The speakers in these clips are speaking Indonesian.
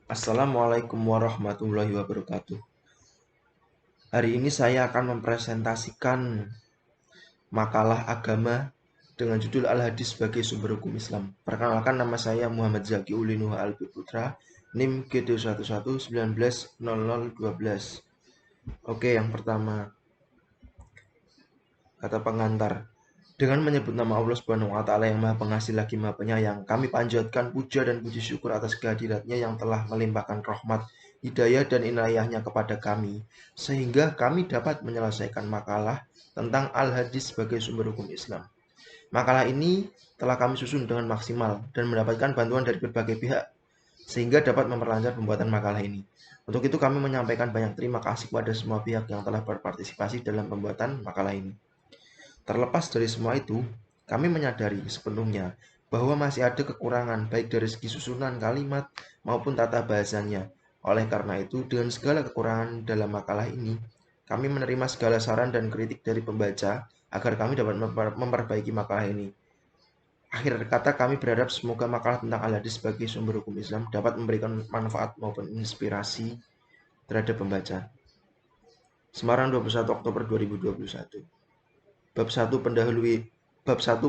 Assalamualaikum warahmatullahi wabarakatuh. Hari ini saya akan mempresentasikan makalah agama dengan judul Al-Hadis sebagai sumber hukum Islam. Perkenalkan, nama saya Muhammad Zaki Ulinuha Albi Putra, NIM GD11 190012. Oke, yang pertama, kata pengantar. Dengan menyebut nama Allah Subhanahu wa taala yang Maha Pengasih lagi Maha Penyayang, kami panjatkan puja dan puji syukur atas kehadiratnya yang telah melimpahkan rahmat, hidayah dan inayahnya kepada kami, sehingga kami dapat menyelesaikan makalah tentang Al-Hadis sebagai sumber hukum Islam. Makalah ini telah kami susun dengan maksimal dan mendapatkan bantuan dari berbagai pihak, sehingga dapat memperlancar pembuatan makalah ini. Untuk itu kami menyampaikan banyak terima kasih kepada semua pihak yang telah berpartisipasi dalam pembuatan makalah ini. Terlepas dari semua itu, kami menyadari sepenuhnya bahwa masih ada kekurangan baik dari segi susunan kalimat maupun tata bahasanya. Oleh karena itu, dengan segala kekurangan dalam makalah ini, kami menerima segala saran dan kritik dari pembaca agar kami dapat memperbaiki makalah ini. Akhir kata, kami berharap semoga makalah tentang Al-Hadis sebagai sumber hukum Islam dapat memberikan manfaat maupun inspirasi terhadap pembaca. Semarang 21 Oktober 2021. Bab 1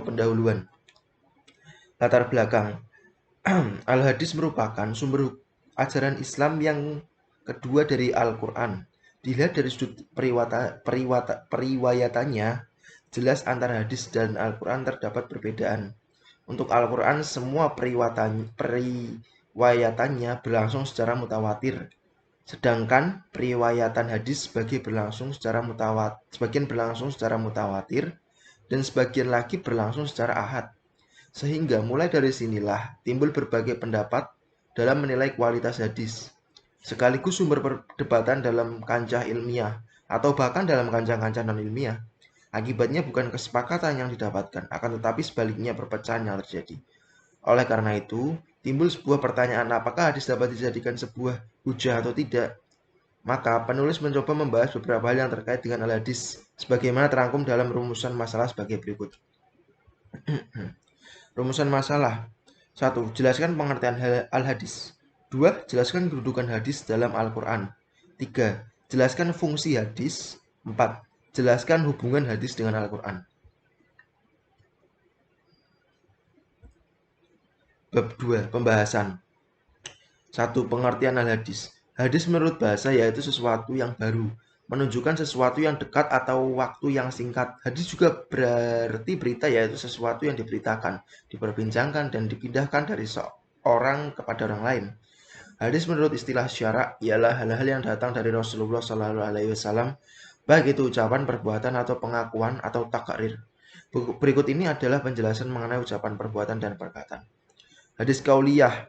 pendahuluan. Latar belakang. Al-Hadis merupakan sumber ajaran Islam yang kedua dari Al-Quran. Dilihat dari sudut periwayatannya, jelas antara hadis dan Al-Quran terdapat perbedaan. Untuk Al-Quran, semua periwayatannya berlangsung secara mutawatir. Sedangkan periwayatan hadis sebagian berlangsung secara mutawatir dan sebagian lagi berlangsung secara ahad. Sehingga mulai dari sinilah timbul berbagai pendapat dalam menilai kualitas hadis, sekaligus sumber perdebatan dalam kancah ilmiah atau bahkan dalam kancah-kancah non-ilmiah. Akibatnya bukan kesepakatan yang didapatkan, akan tetapi sebaliknya perpecahan yang terjadi. Oleh karena itu, timbul sebuah pertanyaan, apakah hadis dapat dijadikan sebuah hujah atau tidak? Maka penulis mencoba membahas beberapa hal yang terkait dengan al-hadis sebagaimana terangkum dalam rumusan masalah sebagai berikut. Rumusan masalah. 1. Jelaskan pengertian al-hadis. 2. Jelaskan kedudukan hadis dalam Al-Quran. 3. Jelaskan fungsi hadis. 4. Jelaskan hubungan hadis dengan Al-Quran. Bab 2. Pembahasan. 1. Pengertian al-hadis. Hadis menurut bahasa yaitu sesuatu yang baru, menunjukkan sesuatu yang dekat atau waktu yang singkat. Hadis juga berarti berita, yaitu sesuatu yang diberitakan, diperbincangkan, dan dipindahkan dari seorang kepada orang lain. Hadis menurut istilah syara ialah hal-hal yang datang dari Rasulullah SAW, baik itu ucapan, perbuatan, atau pengakuan, atau takrir. Berikut ini adalah penjelasan mengenai ucapan, perbuatan, dan perkataan. Hadis kauliyah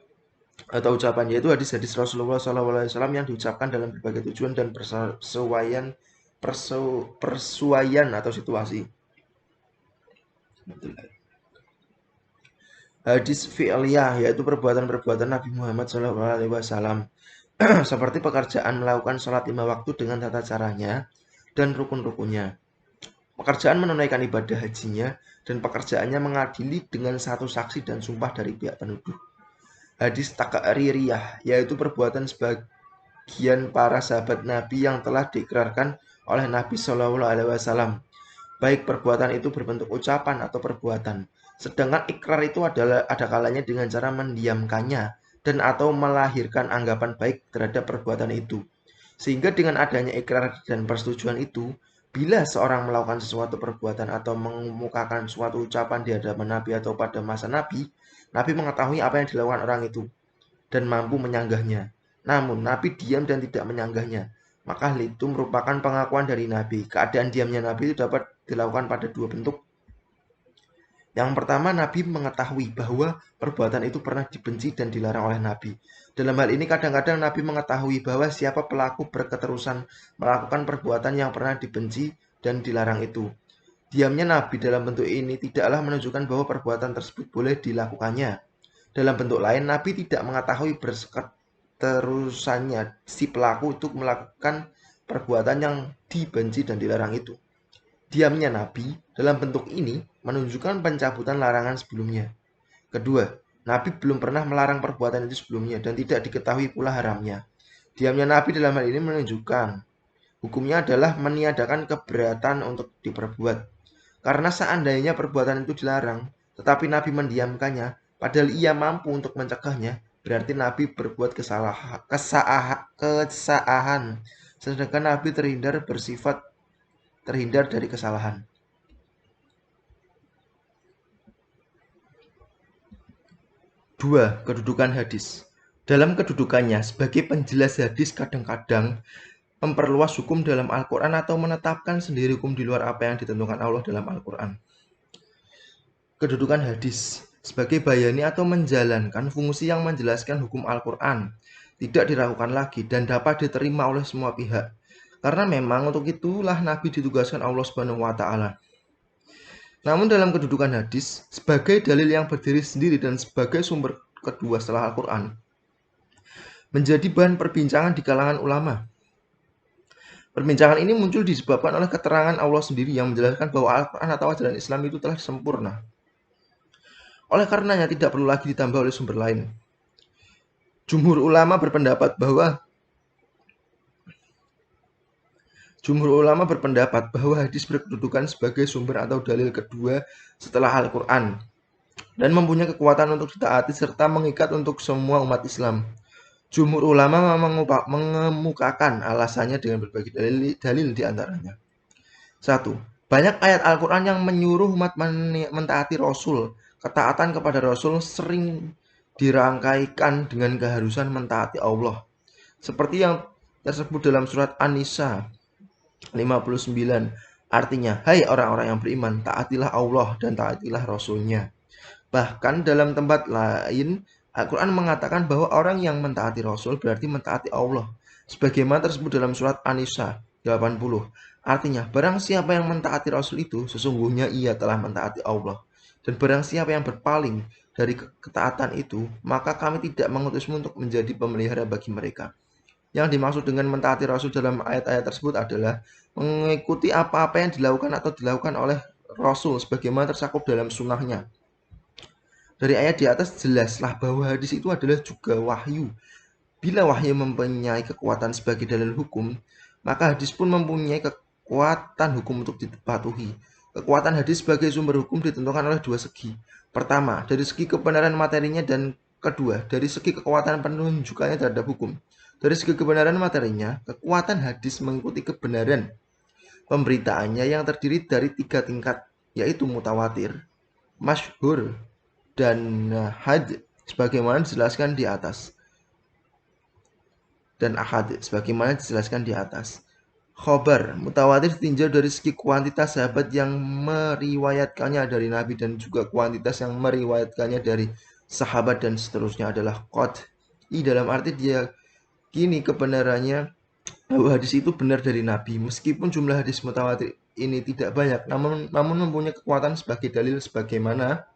atau ucapan, yaitu hadis-hadis Rasulullah SAW yang diucapkan dalam berbagai tujuan dan persuaian atau situasi. Hadis fi'liyah, yaitu perbuatan-perbuatan Nabi Muhammad SAW seperti pekerjaan melakukan sholat 5 waktu dengan tata caranya dan rukun-rukunnya, pekerjaan menunaikan ibadah hajinya, dan pekerjaannya mengadili dengan satu saksi dan sumpah dari pihak penuduh. Hadis takririyah, yaitu perbuatan sebagian para sahabat Nabi yang telah diikrarkan oleh Nabi SAW, baik perbuatan itu berbentuk ucapan atau perbuatan. Sedangkan ikrar itu ada kalanya dengan cara mendiamkannya dan atau melahirkan anggapan baik terhadap perbuatan itu. Sehingga dengan adanya ikrar dan persetujuan itu, bila seorang melakukan sesuatu perbuatan atau mengemukakan suatu ucapan di hadapan Nabi atau pada masa Nabi, Nabi mengetahui apa yang dilakukan orang itu dan mampu menyanggahnya. Namun Nabi diam dan tidak menyanggahnya. Maka hal itu merupakan pengakuan dari Nabi. Keadaan diamnya Nabi itu dapat dilakukan pada dua bentuk. Yang pertama, Nabi mengetahui bahwa perbuatan itu pernah dibenci dan dilarang oleh Nabi. Dalam hal ini kadang-kadang Nabi mengetahui bahwa siapa pelaku berketerusan melakukan perbuatan yang pernah dibenci dan dilarang itu. Diamnya Nabi dalam bentuk ini tidaklah menunjukkan bahwa perbuatan tersebut boleh dilakukannya. Dalam bentuk lain, Nabi tidak mengetahui berketerusannya si pelaku untuk melakukan perbuatan yang dibenci dan dilarang itu. Diamnya Nabi dalam bentuk ini menunjukkan pencabutan larangan sebelumnya. Kedua, Nabi belum pernah melarang perbuatan itu sebelumnya dan tidak diketahui pula haramnya. Diamnya Nabi dalam hal ini menunjukkan hukumnya adalah meniadakan keberatan untuk diperbuat. Karena seandainya perbuatan itu dilarang, tetapi Nabi mendiamkannya, padahal ia mampu untuk mencegahnya, berarti Nabi berbuat kesalahan. Sedangkan Nabi terhindar dari kesalahan. 2. Kedudukan hadis. Dalam kedudukannya sebagai penjelas hadis kadang-kadang memperluas hukum dalam Al-Quran atau menetapkan sendiri hukum di luar apa yang ditentukan Allah dalam Al-Quran. Kedudukan hadis sebagai bayani atau menjalankan fungsi yang menjelaskan hukum Al-Quran tidak diragukan lagi dan dapat diterima oleh semua pihak. Karena memang untuk itulah Nabi ditugaskan Allah Subhanahu wa Ta'ala. Namun dalam kedudukan hadis sebagai dalil yang berdiri sendiri dan sebagai sumber kedua setelah Al-Quran menjadi bahan perbincangan di kalangan ulama. Perbincangan ini muncul disebabkan oleh keterangan Allah sendiri yang menjelaskan bahwa Al-Quran atau ajaran Islam itu telah sempurna. Oleh karenanya tidak perlu lagi ditambah oleh sumber lain. Jumhur ulama berpendapat bahwa hadis berkedudukan sebagai sumber atau dalil kedua setelah Al-Quran dan mempunyai kekuatan untuk ditaati serta mengikat untuk semua umat Islam. Jumhur ulama mengemukakan alasannya dengan berbagai dalil di antaranya. 1. Banyak ayat Al-Quran yang menyuruh umat mentaati Rasul. Ketaatan kepada Rasul sering dirangkaikan dengan keharusan mentaati Allah. Seperti yang tersebut dalam surat An-Nisa 59. Artinya, hai orang-orang yang beriman, taatilah Allah dan taatilah Rasulnya. Bahkan dalam tempat lain, Al-Quran mengatakan bahwa orang yang mentaati Rasul berarti mentaati Allah. Sebagaimana tersebut dalam surat An-Nisa 80. Artinya, barang siapa yang mentaati Rasul itu, sesungguhnya ia telah mentaati Allah. Dan barang siapa yang berpaling dari ketaatan itu, maka kami tidak mengutusmu untuk menjadi pemelihara bagi mereka. Yang dimaksud dengan mentaati Rasul dalam ayat-ayat tersebut adalah mengikuti apa-apa yang dilakukan atau dilakukan oleh Rasul sebagaimana tersakup dalam sunnahnya. Dari ayat di atas jelaslah bahwa hadis itu adalah juga wahyu. Bila wahyu mempunyai kekuatan sebagai dalil hukum, maka hadis pun mempunyai kekuatan hukum untuk dipatuhi. Kekuatan hadis sebagai sumber hukum ditentukan oleh dua segi. Pertama, dari segi kebenaran materinya, dan kedua, dari segi kekuatan penunjukannya terhadap hukum. Dari segi kebenaran materinya, kekuatan hadis mengikuti kebenaran pemberitaannya yang terdiri dari 3 tingkat, yaitu mutawatir, masyhur, dan ahad sebagaimana dijelaskan di atas. Khobar mutawatir ditinjau dari segi kuantitas sahabat yang meriwayatkannya dari Nabi dan juga kuantitas yang meriwayatkannya dari sahabat dan seterusnya adalah qat'i, dalam arti dia kini kebenarannya bahwa hadis itu benar dari Nabi. Meskipun jumlah hadis mutawatir ini tidak banyak, namun mempunyai kekuatan sebagai dalil sebagaimana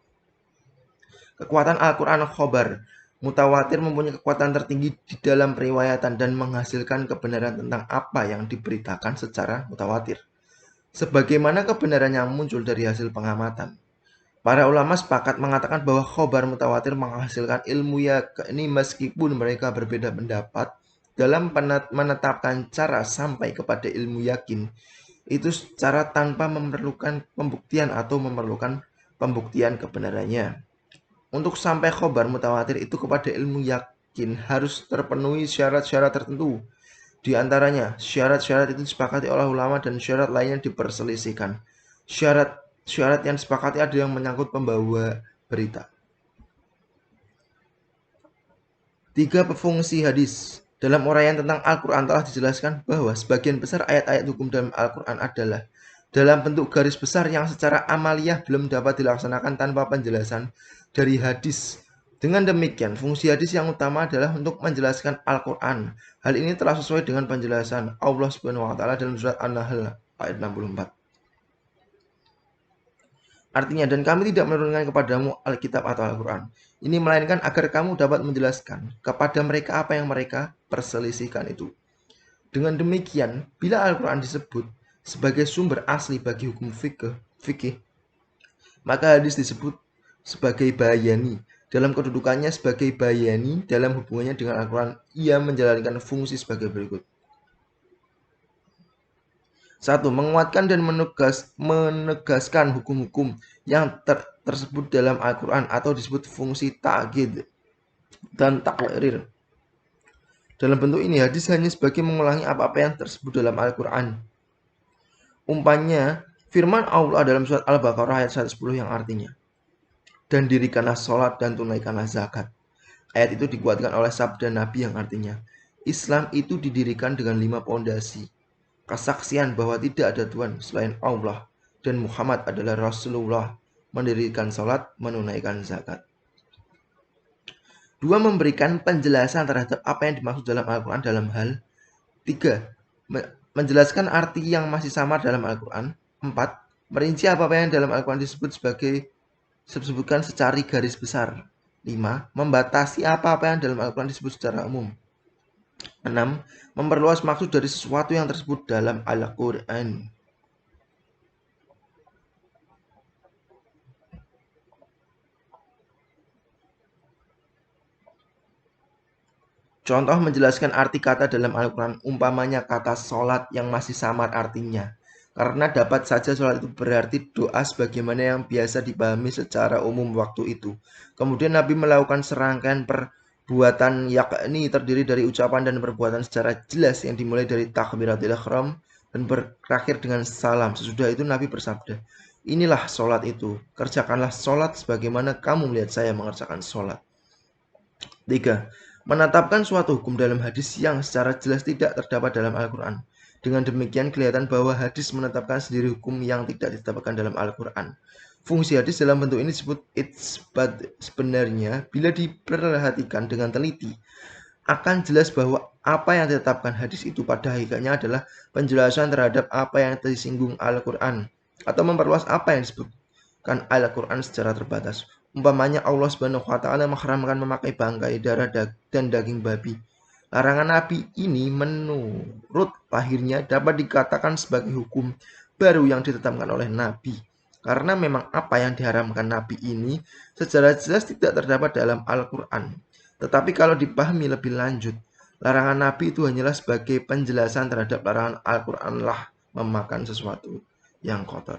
kekuatan Al-Quran khobar. Mutawatir mempunyai kekuatan tertinggi di dalam periwayatan dan menghasilkan kebenaran tentang apa yang diberitakan secara mutawatir, sebagaimana kebenaran yang muncul dari hasil pengamatan. Para ulama sepakat mengatakan bahwa khobar mutawatir menghasilkan ilmu yakni meskipun mereka berbeda pendapat dalam menetapkan cara sampai kepada ilmu yakin itu secara tanpa memerlukan pembuktian atau memerlukan pembuktian kebenarannya. Untuk sampai khobar mutawatir itu kepada ilmu yakin harus terpenuhi syarat-syarat tertentu. Di antaranya, syarat-syarat itu disepakati oleh ulama dan syarat lainnya diperselisihkan. Syarat yang disepakati ada yang menyangkut pembawa berita. 3. Fungsi hadis. Dalam uraian tentang Al-Quran telah dijelaskan bahwa sebagian besar ayat-ayat hukum dalam Al-Quran adalah dalam bentuk garis besar yang secara amaliyah belum dapat dilaksanakan tanpa penjelasan dari hadis. Dengan demikian, fungsi hadis yang utama adalah untuk menjelaskan Al-Quran. Hal ini telah sesuai dengan penjelasan Allah Subhanahu wa Ta'ala dalam surat An-Nahl ayat 64. Artinya, dan kami tidak menurunkan kepadamu Alkitab atau Al-Quran ini melainkan agar kamu dapat menjelaskan kepada mereka apa yang mereka perselisihkan itu. Dengan demikian, bila Al-Quran disebut sebagai sumber asli bagi hukum fikih, maka hadis disebut sebagai bayani Dalam kedudukannya sebagai bayani, dalam hubungannya dengan Al-Quran, ia menjalankan fungsi sebagai berikut. 1. Menguatkan dan menegaskan hukum-hukum yang tersebut dalam Al-Quran atau disebut fungsi ta'kid dan takrir. Dalam bentuk ini, hadis hanya sebagai mengulangi apa-apa yang tersebut dalam Al-Quran. Umpamanya, firman Allah dalam surat Al-Baqarah ayat 110 yang artinya, dan dirikanlah sholat dan tunaikanlah zakat. Ayat itu dikuatkan oleh sabda Nabi yang artinya, Islam itu didirikan dengan 5 pondasi. Kesaksian bahwa tidak ada Tuhan selain Allah dan Muhammad adalah Rasulullah, mendirikan sholat, menunaikan zakat. 2. Memberikan penjelasan terhadap apa yang dimaksud dalam Al-Quran dalam hal. 3. Menjelaskan arti yang masih samar dalam Al-Quran. 4. Merinci apa-apa yang dalam Al-Quran disebutkan secara garis besar. 5. Membatasi apa-apa yang dalam Al-Quran disebut secara umum. 6. Memperluas maksud dari sesuatu yang tersebut dalam Al-Quran. Contoh menjelaskan arti kata dalam Al-Quran, umpamanya kata sholat yang masih samar artinya. Karena dapat saja sholat itu berarti doa sebagaimana yang biasa dipahami secara umum waktu itu. Kemudian Nabi melakukan serangkaian perbuatan yakni terdiri dari ucapan dan perbuatan secara jelas yang dimulai dari takbiratul ihram dan berakhir dengan salam. Sesudah itu Nabi bersabda, inilah sholat itu, kerjakanlah sholat sebagaimana kamu melihat saya mengerjakan sholat. 3. Menetapkan suatu hukum dalam hadis yang secara jelas tidak terdapat dalam Al-Quran. Dengan demikian kelihatan bahwa hadis menetapkan sendiri hukum yang tidak ditetapkan dalam Al-Quran. Fungsi hadis dalam bentuk ini disebut itsbat. Sebenarnya, bila diperhatikan dengan teliti, akan jelas bahwa apa yang ditetapkan hadis itu pada hakikatnya adalah penjelasan terhadap apa yang disinggung Al-Quran, atau memperluas apa yang disebutkan Al-Quran secara terbatas. Umpamanya Allah Subhanahu wa taala mengharamkan memakai bangkai, darah dan daging babi. Larangan Nabi ini menurut lahirnya dapat dikatakan sebagai hukum baru yang ditetapkan oleh Nabi. Karena memang apa yang diharamkan Nabi ini secara jelas tidak terdapat dalam Al-Quran. Tetapi kalau dipahami lebih lanjut, larangan Nabi itu hanyalah sebagai penjelasan terhadap larangan Al-Quran lah memakan sesuatu yang kotor.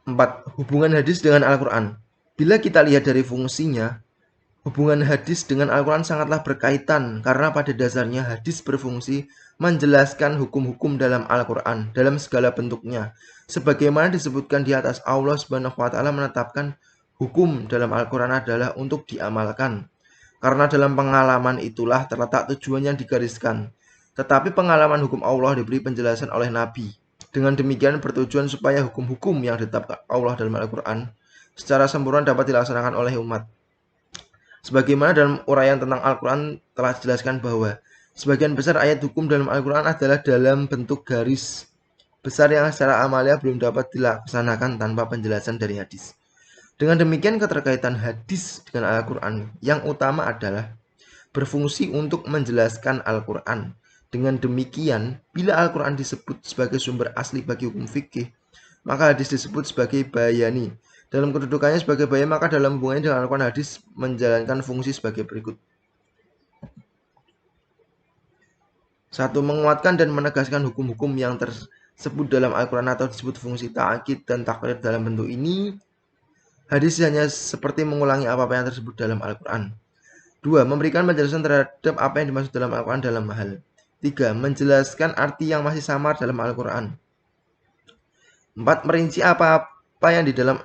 4. Hubungan hadis dengan Al-Quran. Bila kita lihat dari fungsinya, hubungan hadis dengan Al-Quran sangatlah berkaitan karena pada dasarnya hadis berfungsi menjelaskan hukum-hukum dalam Al-Quran dalam segala bentuknya. Sebagaimana disebutkan di atas, Allah Subhanahu wa taala menetapkan hukum dalam Al-Quran adalah untuk diamalkan. Karena dalam pengalaman itulah terletak tujuan yang digariskan. Tetapi pengalaman hukum Allah diberi penjelasan oleh Nabi. Dengan demikian bertujuan supaya hukum-hukum yang ditetapkan Allah dalam Al-Quran secara sempurna dapat dilaksanakan oleh umat. Sebagaimana dalam uraian tentang Al-Quran telah dijelaskan bahwa sebagian besar ayat hukum dalam Al-Quran adalah dalam bentuk garis besar yang secara amalia belum dapat dilaksanakan tanpa penjelasan dari hadis. Dengan demikian keterkaitan hadis dengan Al-Quran yang utama adalah berfungsi untuk menjelaskan Al-Quran. Dengan demikian, bila Al-Quran disebut sebagai sumber asli bagi hukum fikih, maka hadis disebut sebagai bayani. Dalam kedudukannya sebagai bayan, maka dalam hubungannya dengan Al-Quran, hadis menjalankan fungsi sebagai berikut. 1. Menguatkan dan menegaskan hukum-hukum yang tersebut dalam Al-Quran atau disebut fungsi ta'kid dan takrir. Dalam bentuk ini, hadis hanya seperti mengulangi apa-apa yang tersebut dalam Al-Quran. 2. Memberikan penjelasan terhadap apa yang dimaksud dalam Al-Quran dalam hal. 3. Menjelaskan arti yang masih samar dalam Al-Quran. 4. Merinci apa-apa yang di dalam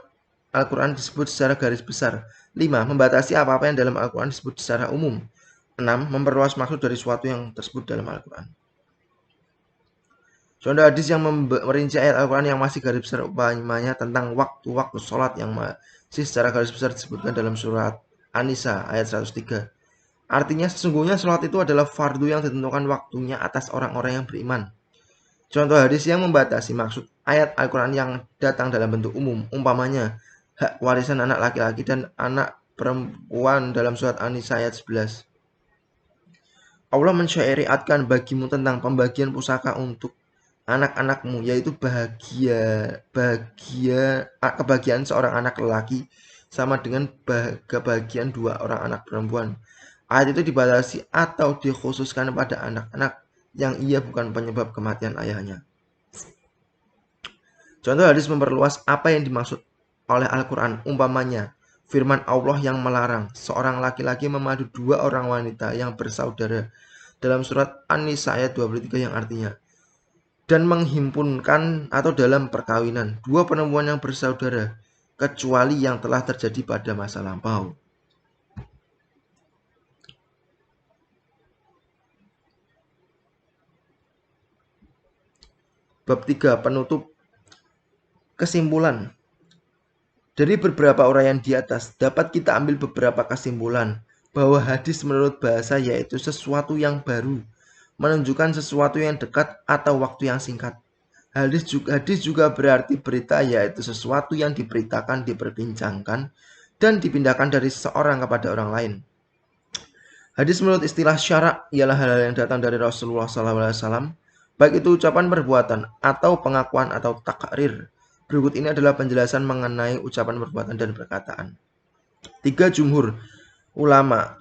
Al-Quran disebut secara garis besar. 5. Membatasi apa-apa yang dalam Al-Quran disebut secara umum. 6. Memperluas maksud dari sesuatu yang tersebut dalam Al-Quran. Contoh hadis yang merinci ayat Al-Quran yang masih garis besar, umpamanya tentang waktu-waktu sholat yang masih secara garis besar disebutkan dalam surat An-Nisa ayat 103. Artinya sesungguhnya sholat itu adalah fardu yang ditentukan waktunya atas orang-orang yang beriman. Contoh hadis yang membatasi maksud ayat Al-Quran yang datang dalam bentuk umum, umpamanya hak warisan anak laki-laki dan anak perempuan dalam surat An-Nisa ayat 11. Allah mensyariatkan bagimu tentang pembagian pusaka untuk anak-anakmu, yaitu kebahagiaan seorang anak lelaki sama dengan kebahagiaan 2 orang anak perempuan. Ayat itu dibatasi atau dikhususkan pada anak-anak yang ia bukan penyebab kematian ayahnya. Contoh hadis memperluas apa yang dimaksud oleh Al-Quran. Umpamanya, firman Allah yang melarang seorang laki-laki memadu 2 orang wanita yang bersaudara dalam surat An-Nisa ayat 23 yang artinya, dan menghimpunkan atau dalam perkawinan 2 perempuan yang bersaudara, kecuali yang telah terjadi pada masa lampau. Bab 3 penutup. Kesimpulan. Dari beberapa uraian di atas dapat kita ambil beberapa kesimpulan bahwa hadis menurut bahasa yaitu sesuatu yang baru, menunjukkan sesuatu yang dekat atau waktu yang singkat. Hadis juga berarti berita, yaitu sesuatu yang diberitakan, diperbincangkan, dan dipindahkan dari seorang kepada orang lain. Hadis menurut istilah syarak ialah hal-hal yang datang dari Rasulullah SAW, baik itu ucapan, perbuatan, atau pengakuan atau takrir. Berikut ini adalah penjelasan mengenai ucapan, perbuatan, dan perkataan. 3. Jumhur ulama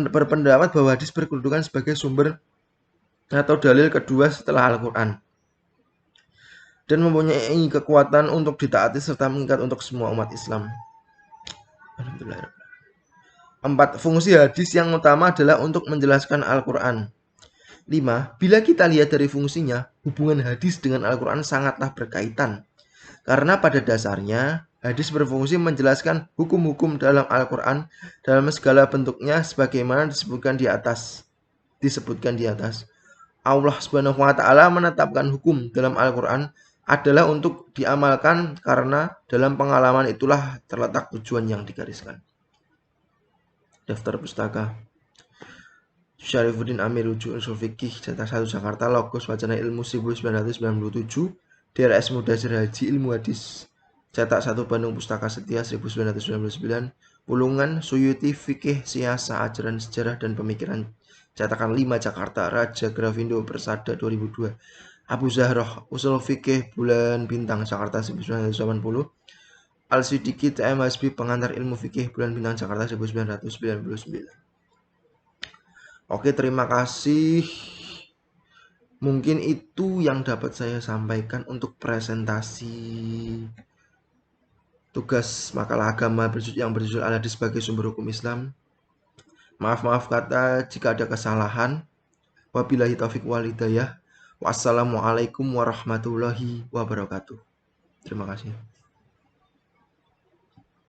berpendapat bahwa hadis berkedudukan sebagai sumber atau dalil kedua setelah Al-Quran dan mempunyai kekuatan untuk ditaati serta mengikat untuk semua umat Islam. 4. Fungsi hadis yang utama adalah untuk menjelaskan Al-Quran. 5. Bila kita lihat dari fungsinya, hubungan hadis dengan Al-Quran sangatlah berkaitan. Karena pada dasarnya, hadis berfungsi menjelaskan hukum-hukum dalam Al-Quran dalam segala bentuknya sebagaimana disebutkan di atas. Allah Subhanahu wa Ta'ala menetapkan hukum dalam Al-Quran adalah untuk diamalkan karena dalam pengalaman itulah terletak tujuan yang digariskan. Daftar pustaka Syarifuddin Amir Usul Fikih, cetak 1 Jakarta, Logos Wacana Ilmu 1997, DRS Mudasir Haji Ilmu Hadis, cetak 1 Bandung Pustaka Setia 1999, Pulungan Suyuti Fikih Siasa Ajaran Sejarah dan Pemikiran, cetakan 5 Jakarta, Raja Grafindo Persada 2002, Abu Zahroh Usul Fikih Bulan Bintang Jakarta 1980, Al-Siddiqi TM Hasbi Pengantar Ilmu Fikih Bulan Bintang Jakarta 1999. Oke, terima kasih. Mungkin itu yang dapat saya sampaikan untuk presentasi tugas makalah agama yang berjudul Al-Hadis sebagai sumber hukum Islam. Maaf kata jika ada kesalahan. Wabillahi taufiq wal hidayah. Wassalamualaikum warahmatullahi wabarakatuh. Terima kasih.